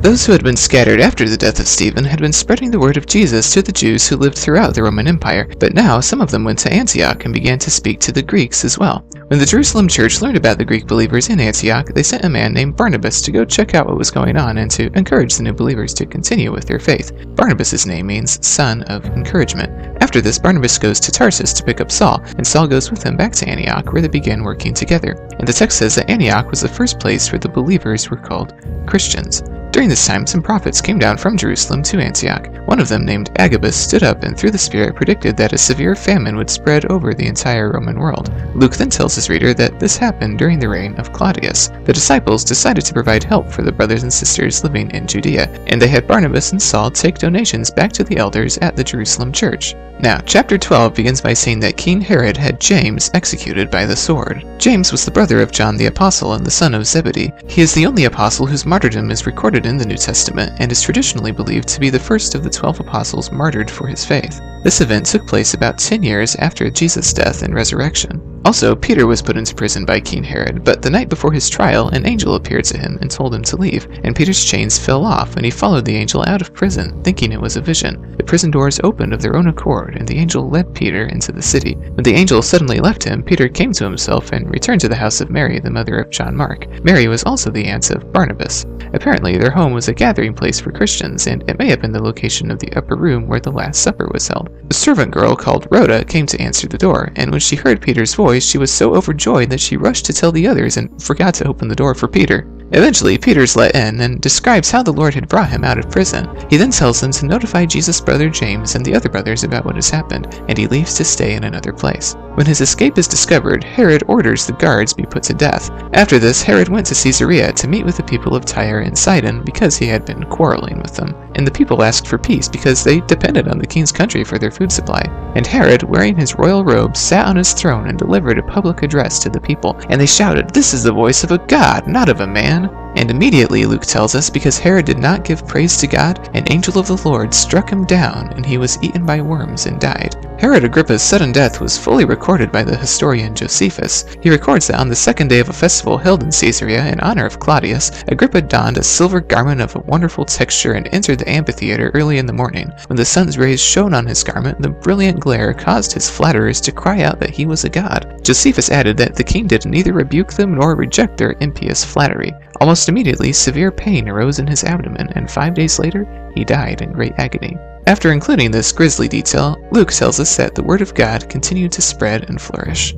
Those who had been scattered after the death of Stephen had been spreading the word of Jesus to the Jews who lived throughout the Roman Empire, but now some of them went to Antioch and began to speak to the Greeks as well. When the Jerusalem church learned about the Greek believers in Antioch, they sent a man named Barnabas to go check out what was going on and to encourage the new believers to continue with their faith. Barnabas' name means son of encouragement. After this, Barnabas goes to Tarsus to pick up Saul, and Saul goes with him back to Antioch, where they began working together. And the text says that Antioch was the first place where the believers were called Christians. During this time, some prophets came down from Jerusalem to Antioch. One of them, named Agabus, stood up and through the Spirit predicted that a severe famine would spread over the entire Roman world. Luke then tells his reader that this happened during the reign of Claudius. The disciples decided to provide help for the brothers and sisters living in Judea, and they had Barnabas and Saul take donations back to the elders at the Jerusalem church. Now, chapter 12 begins by saying that King Herod had James executed by the sword. James was the brother of John the Apostle and the son of Zebedee. He is the only apostle whose martyrdom is recorded in the New Testament and is traditionally believed to be the first of the 12 apostles martyred for his faith. This event took place about 10 years after Jesus' death and resurrection. Also, Peter was put into prison by King Herod, but the night before his trial, an angel appeared to him and told him to leave, and Peter's chains fell off, and he followed the angel out of prison, thinking it was a vision. The prison doors opened of their own accord, and the angel led Peter into the city. When the angel suddenly left him, Peter came to himself and returned to the house of Mary, the mother of John Mark. Mary was also the aunt of Barnabas. Apparently, their home was a gathering place for Christians, and it may have been the location of the upper room where the Last Supper was held. A servant girl called Rhoda came to answer the door, and when she heard Peter's voice, she was so overjoyed that she rushed to tell the others and forgot to open the door for Peter. Eventually, Peter's let in and describes how the Lord had brought him out of prison. He then tells them to notify Jesus' brother James and the other brothers about what has happened, and he leaves to stay in another place. When his escape is discovered, Herod orders the guards be put to death. After this, Herod went to Caesarea to meet with the people of Tyre and Sidon because he had been quarreling with them. And the people asked for peace because they depended on the king's country for their food supply. And Herod, wearing his royal robe, sat on his throne and delivered a public address to the people. And they shouted, "This is the voice of a god, not of a man." And immediately, Luke tells us, because Herod did not give praise to God, an angel of the Lord struck him down, and he was eaten by worms and died. Herod Agrippa's sudden death was fully recorded by the historian Josephus. He records that on the second day of a festival held in Caesarea in honor of Claudius, Agrippa donned a silver garment of a wonderful texture and entered the amphitheater early in the morning. When the sun's rays shone on his garment, the brilliant glare caused his flatterers to cry out that he was a god. Josephus added that the king did neither rebuke them nor reject their impious flattery. Almost immediately, severe pain arose in his abdomen, and 5 days later, he died in great agony. After including this grisly detail, Luke tells us that the word of God continued to spread and flourish.